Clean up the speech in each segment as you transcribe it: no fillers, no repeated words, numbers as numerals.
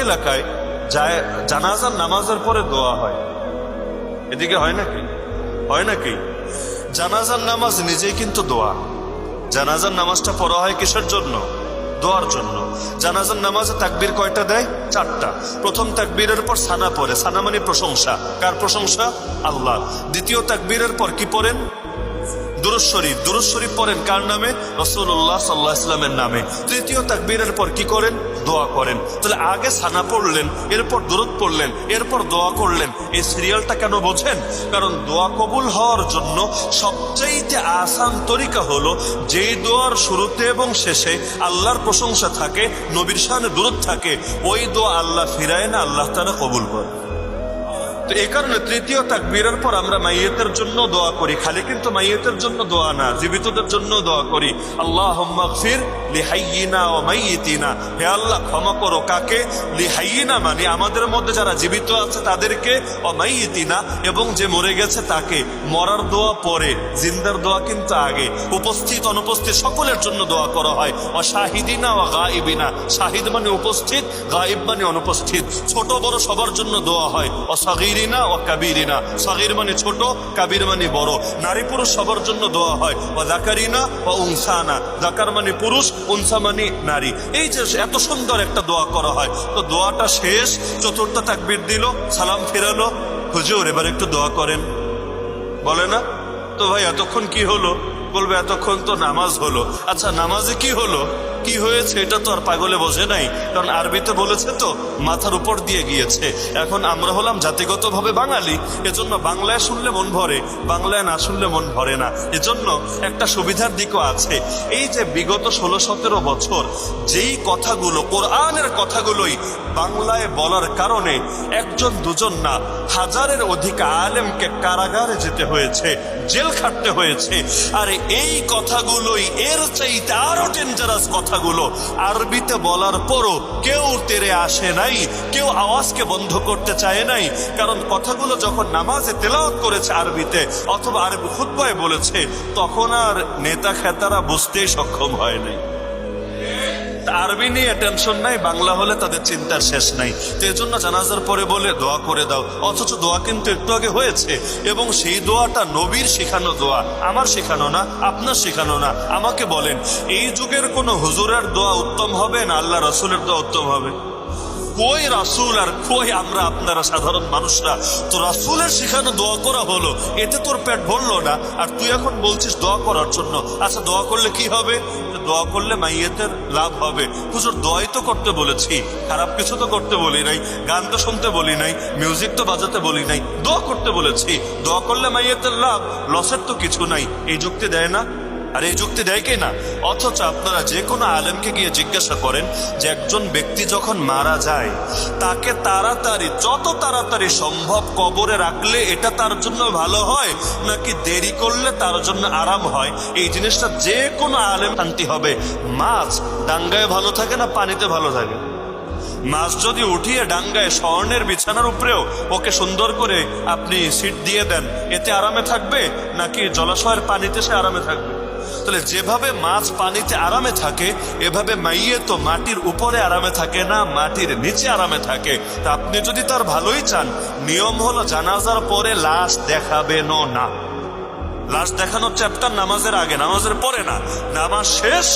এলাকায় যায় জানাজার নামাজের পরে দোয়া হয়, এদিকে হয় নাকি? হয় নাকি? জানাজার নামাজ নিজেই কিন্তু দোয়া। জানাজার নামাজটা পড়া হয় কিসের জন্য? দোয়ার জন্য। জানাজার নামাজে তাকবীর কয়টা দেয়? 4টা। প্রথম তাকবীরের পর সানা পড়ে, সানা মানে প্রশংসা। কার প্রশংসা? আল্লাহ। দ্বিতীয় তাকবীরের পর কি পড়েন? দুরূদ শরীফ। দুরূদ শরীফ পড়েন কার নামে? রাসূলুল্লাহ সাল্লাল্লাহু আলাইহি ওয়াসাল্লামের নামে। তৃতীয় তাকবীরের পর কি করেন? দোয়া করেন। তাহলে আগে সানা পড়লেন, এরপর দুরূদ পড়লেন, এরপর দোয়া করলেন। এই সিরিয়ালটা কেন বোঝেন? কারণ দোয়া কবুল হওয়ার জন্য সবচাইতে আসান তরিকা হলো যেই দোয়ার শুরুতে এবং শেষে আল্লাহর প্রশংসা থাকে, নবীর শানে দুরূদ থাকে, ওই দোয়া আল্লাহ ফিরায় না, আল্লাহ তাআলা কবুল করে। তো এই কারণে তৃতীয় তাকবীরের পর আমরা মাইয়িতের জন্য দোয়া করি। খালি কিন্তু মাইয়িতের জন্য দোয়া না, জীবিতদের জন্য দোয়া করি। আল্লাহুম্মা গফির লিহাইয়িনা ওয়া মাইয়িতিনা, হে আল্লাহ ক্ষমা করো কাকে? লিহাইয়িনা মানে আমাদের মধ্যে যারা জীবিত আছে তাদেরকে, ওয়া মাইয়িতিনা এবং যে মরে গেছে তাকে। মরার দোয়া পরে, জিন্দার দোয়া কিন্তু আগে। উপস্থিত অনুপস্থিত সকলের জন্য দোয়া করা হয়। ওয়া শাহিদিনা ওয়া গায়িবিনা, শাহিদ মানে উপস্থিত, গায়িব মানে অনুপস্থিত। ছোট বড় সবার জন্য দোয়া হয়। ওয়া সাগীরিনা ওয়া কাবীরিনা, সাগীর মানে ছোট, কাবীর মানে বড়। নারী পুরুষ সবার জন্য দোয়া হয়। ওয়া যাকারিনা ওয়া উনসানা, যাকার মানে পুরুষ, উনসা মানে নারী। এই যে এত সুন্দর একটা দোয়া করা হয়। তো দোয়াটা শেষ, চতুর্থ তাকবীর দিল, সালাম ফেরালো, হুজুর এবার একটু দোয়া করেন, বলে না? তো ভাই এতক্ষণ কি হলো? বলবে এতক্ষণ তো নামাজ হলো। আচ্ছা নামাজে কি হলো, কি হয়েছে এটা তো আর পাগলে বোঝে নাই, কারণ আরবিতে বলেছে তো মাথার উপর দিয়ে গিয়েছে। এখন আমরা হলাম জাতিগতভাবে বাঙালি, এজন্য বাংলায় শুনলে মন ভরে, বাংলায় না শুনলে মন ভরে না। এজন্য একটা সুবিধার দিকও আছে। এই যে বিগত 16-17 বছর যেই কথাগুলো, কোরআনের কথাগুলোই বাংলায় বলার কারণে একজন দুজন না, হাজারের অধিক আলেমকে কারাগারে যেতে হয়েছে, জেল খাটতে হয়েছে। আর এই কথাগুলোই, এর চাইতে আরো ডেঞ্জারাস কথাগুলো আরবিতে বলার পরও কেউ তেরে আসে নাই, কেউ আওয়াজকে বন্ধ করতে চায় নাই। কারণ কথাগুলো যখন নামাজে তেলাওয়াত করেছে আরবিতে অথবা আরবি খুতবায় বলেছে, তখন আর নেতা খেতারা বুঝতেই সক্ষম হয় নাই। আরবি নিয়ে টেনশন নাই, বাংলা হলে তাদের চিন্তার শেষ নাই। তো এই জন্য জানাজার পরে বলে দোয়া করে দাও, অথচ দোয়া কিন্তু একটু আগে হয়েছে। এবং সেই দোয়াটা নবীর শেখানো দোয়া, আমার শেখানো না, আপনার শেখানো না। আমাকে বলেন, এই যুগের কোন হুজুরের দোয়া উত্তম হবে না আল্লাহ রাসূলের দোয়া উত্তম হবে? কই রাসূল আর কই আমরা আপনারা সাধারণ মানুষরা? তো রাসূলের শেখানো দোয়া করা হলো, এতে তোর পেট ভরলো না, আর তুই এখন বলছিস দোয়া করার জন্য। আচ্ছা দোয়া করলে কি হবে? দোয়া করলে মাইয়েতের লাভ হবে। হুজুর দোয়াই তো করতে বলেছি, খারাপ কিছু তো করতে বলি নাই, গান তো শুনতে বলি নাই, মিউজিক তো বাজাতে বলি নাই, দোয়া করতে বলেছি। দোয়া করলে মাইয়েতের লাভ, লসের তো কিছু নাই। এই যুক্তি দেয় না? আর এই যুক্তি দেয় কে না? অথচ আপনারা যে কোনো আলেমকে গিয়ে জিজ্ঞাসা করেন যে একজন ব্যক্তি যখন মারা যায় তাকে তাড়াতাড়ি, যত তাড়াতাড়ি সম্ভব কবরে রাখলে এটা তার জন্য ভালো হয়, নাকি দেরি করলে তার জন্য আরাম হয়? এই জিনিসটা যে কোনো আলেম শান্তি হবে। মাছ ডাঙ্গায় ভালো থাকে না পানিতে ভালো থাকে? মাছ যদি উঠিয়ে ডাঙ্গায় স্বর্ণের বিছানার উপরেও ওকে সুন্দর করে আপনি সিট দিয়ে দেন, এতে আরামে থাকবে নাকি জলাশয়ের পানিতে সে আরামে থাকবে? তাহলে যেভাবে মাছ পানিতে আরামে থাকে, এভাবে মাইয়ে তো মাটির উপরে আরামে থাকে না, মাটির নিচে আরামে থাকে। তা আপনি যদি তার ভালোই চান, নিয়ম হলো জানাজার পরে লাশ দেখাবেন না। লাশ দেখানোর চ্যাপ্টার নামাজের আগে, নামাজের পরে না। নামাজ শেষ,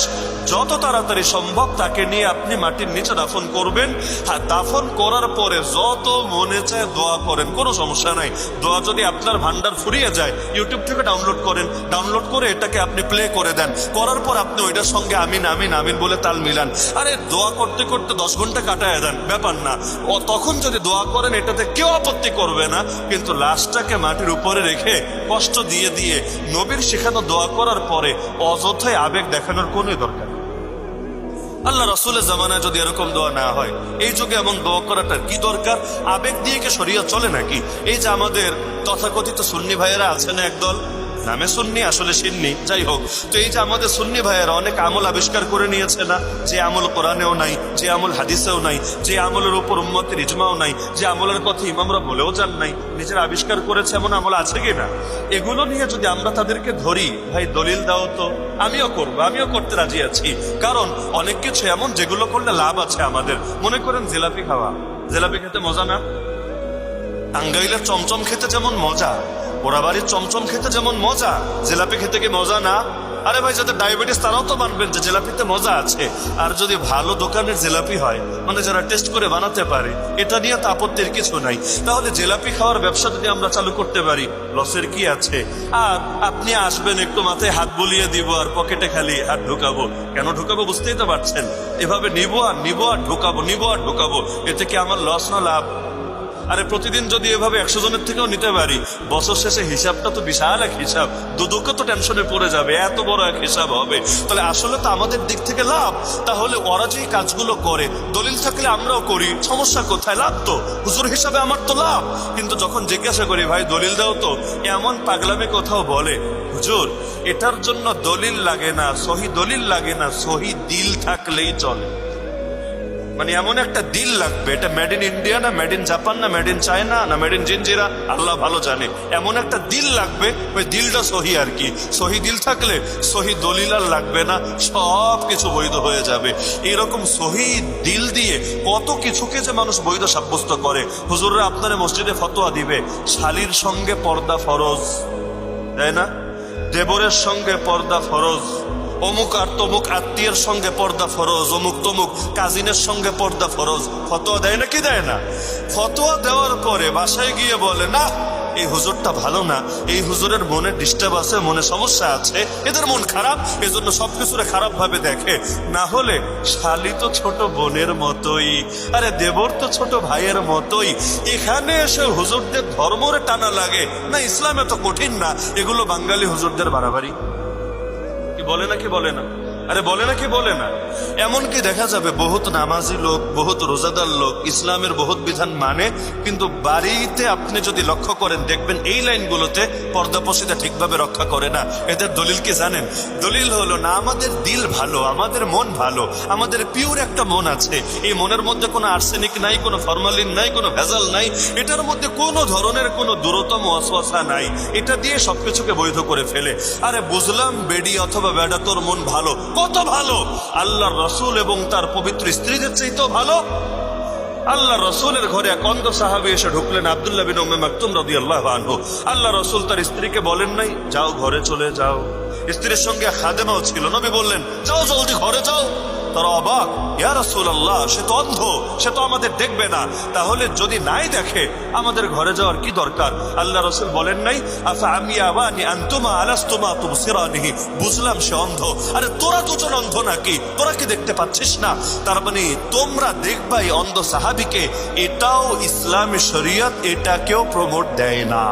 যত তাড়াতাড়ি সম্ভব তাকে নিয়ে আপনি মাটির নিচে দাফন করবেন। আর দাফন করার পরে যত মনে চায় দোয়া করেন, কোনো সমস্যা নাই। দোয়া যদি আপনার ভান্ডার ফুরিয়ে যায়, ইউটিউব থেকে ডাউনলোড করেন, ডাউনলোড করে এটাকে আপনি প্লে করে দেন। করার পর আপনি ওইটার সঙ্গে আমিন আমিন আমিন বলে তাল মিলান। আরে দোয়া করতে করতে 10 ঘন্টা কাটায় দেন, ব্যাপার না। ও তখন যদি দোয়া করেন এটাতে কেউ আপত্তি করবে না। কিন্তু লাশটাকে মাটির উপরে রেখে কষ্ট দিয়ে দিয়ে নবীর শেখানো দোয়া করার পরে অযথায় আবেগ দেখানোর কোনো দরকার। আল্লাহ রাসূলের জামানায় যদি এরকম দোয়া না হয়, এই যুগে এমন দোয়া করাটা কি দরকার? আবেগ দিয়ে কি শরিয়ত চলে নাকি? এই যে আমাদের তথাকথিত সুন্নি ভাইয়েরা আছে না একদল, নামে সুন্নি আসলে সিন্নি, যাই হোক। তো এই যে আমাদের সুন্নি ভাইয়েরা অনেক আমল আবিষ্কার করে নিয়েছে না, যে আমল কোরআনেও নাই, যে আমল হাদিসেও নাই, যে আমলের উপর উম্মতের ইজমাও নাই, যে আমলের কথা ইমামরা বলেও যান নাই, নিজেরা আবিষ্কার করেছে, এমন আমল আছে কিনা? এগুলো নিয়ে যদি আমরা তাদেরকে ধরি, ভাই দলিল দাও তো, আমিও করবো, আমিও করতে রাজি আছি। কারণ অনেক কিছু এমন যেগুলো করলে লাভ আছে আমাদের। মনে করেন জিলাপি খাওয়া, জিলাপি খেতে মজা না? টাঙ্গাইলের চমচম খেতে যেমন মজা, পোড়াবাড়ির চমচম খেতে যেমন মজা, জিলাপি খেতে কি মজা না? আরে ভাই, যাদের ডায়াবেটিস তারাও তো মানবেন যে জিলাপিতে মজা আছে। আর যদি ভালো দোকানের জিলাপি হয়, মানে যারা টেস্ট করে বানাতে পারে, এটা নিয়ে তো আপত্তির কিছু নাই। তাহলে জিলাপি খাওয়ার ব্যবসা যদি আমরা চালু করতে পারি, লসের কি আছে? আর আপনি আসবেন, একটু মাথায় হাত বুলিয়ে দিব আর পকেটে খালি হাত ঢুকাবো। কেন ঢুকাবো বুঝতেই তো পারছেন। এভাবে নিবো আর ঢুকাবো, নিবো আর ঢুকাবো, এতে কি আমার লস না লাভ? আরে প্রতিদিন যদি এভাবে 100 জনের থেকেও নিতে পারি, বছর শেষে হিসাবটা তো বিশাল এক হিসাব, দুদকও তো টেনশনে পড়ে যাবে, এত বড় এক হিসাব হবে। তাহলে আসলে তো আমাদের দিক থেকে লাভ। তাহলে ওরা যে কাজগুলো করে, দলিল থাকলে আমরাও করি, সমস্যা কোথায়? লাভ তো, হুজুর হিসাবে আমার তো লাভ। কিন্তু যখন জিজ্ঞাসা করি, ভাই দলিল দাও তো, এমন পাগলামি কোথাও বলে, হুজুর এটার জন্য দলিল লাগে না, সহি দলিল লাগে না, সহি দিল থাকলেই চলে। মানে এমন একটা দিল লাগবে, এটা মেড ইন ইন্ডিয়া না, মেড ইন জাপান না, মেড ইন চায়না না, মেড ইন জিনজিরা, আল্লাহ ভালো জানে। এমন একটা দিল লাগবে, ওই দিলটা সহি আর কি। সহি দিল থাকলে সহি দলিল আর লাগবে না, সব কিছু বৈধ হয়ে যাবে। এরকম সহি দিল দিয়ে কত কিছুকে যে মানুষ বৈধ সাব্যস্ত করে। হুজুররা আপনার মসজিদে ফতোয়া দিবে, শালীর সঙ্গে পর্দা ফরজ, তাই না? দেবরের সঙ্গে পর্দা ফরজ, অমুক আর তমুক আত্মীয়ের সঙ্গে পর্দা ফরজ, অমুক তমুক কাজিনের সঙ্গে পর্দা ফরজ। ফতোয়া দেয় না কি দেয় না? ফতোয়া দেওয়ার পরে বাসায় গিয়ে বলে, না এই হুজুরটা ভালো না, এই হুজুরের মনে ডিস্টার্ব আছে, মনে সমস্যা আছে, এদের মন খারাপ, এজন্য সবকিছুরে খারাপ ভাবে দেখে। না হলে শালি তো ছোট বোনের মতোই, আরে দেবর তো ছোট ভাইয়ের মতোই। এখানে এসে হুজুরদের ধর্মরে টানা লাগে না, ইসলাম এত কঠিন না। এগুলো বাঙালি হুজুরদের বাড়াবাড়ি। বলে না কি বলে না? আরে বলে না কি বলে না? এমনকি দেখা যাবে বহুত নামাজি লোক, বহুত রোজাদার লোক, ইসলামের বহুত বিধান মানে, কিন্তু বাড়িতে আপনি যদি লক্ষ্য করেন, দেখবেন এই লাইনগুলোতে পর্দাপশিদা ঠিকভাবে রক্ষা করে না। এদের দলিল কি জানেন? দলিল হলো না, আমাদের দিল ভালো, আমাদের মন ভালো, আমাদের পিওর একটা মন আছে। এই মনের মধ্যে কোনো আর্সেনিক নাই, কোনো ফরমালিন নাই, কোনো ভেজাল নাই, এটার মধ্যে কোনো ধরনের কোনো দূরতম ওয়াসওয়াসা নাই। এটা দিয়ে সবকিছুকে বৈধ করে ফেলে। আরে বুঝলাম বেডি অথবা বেডা, তোর মন ভালো, কত ভালো! আল্লাহর রাসূল এবং তার পবিত্র স্ত্রীদের চাইতেও ভালো। আল্লাহর রাসূলের ঘরে এক অন্ধ সাহাবী এসে ঢুকলেন, আব্দুল্লাহ বিন উম্মে মাকতুম রাদিয়াল্লাহু আনহু। আল্লাহর রাসূল তার স্ত্রীকে বলেন নাই, যাও ঘরে চলে যাও। স্ত্রীর সঙ্গে খাদেমাও ছিল। নবী বললেন, যাও জলদি ঘরে যাও। তারা অবাক, ইয়া রাসূলুল্লাহ, সে তো অন্ধ, সে তো আমাদের দেখবে না, তাহলে যদি নাই দেখে আমাদের ঘরে যাওয়ার কি দরকার? আল্লাহ রাসূল বলেন নাই, আফা আমিয়াওয়ানি আনতুমা আলাস্তুমা তুবসিরানিহি, বুঝলাম সে অন্ধ। আরে তোরা দুজন অন্ধ নাকি? তোরা কি দেখতে পাচ্ছিস না? তার মানে তোমরা দেখবাই অন্ধ সাহাবীকে, এটাও ইসলামী শরীয়ত এটাকেও প্রমোট দেয় না।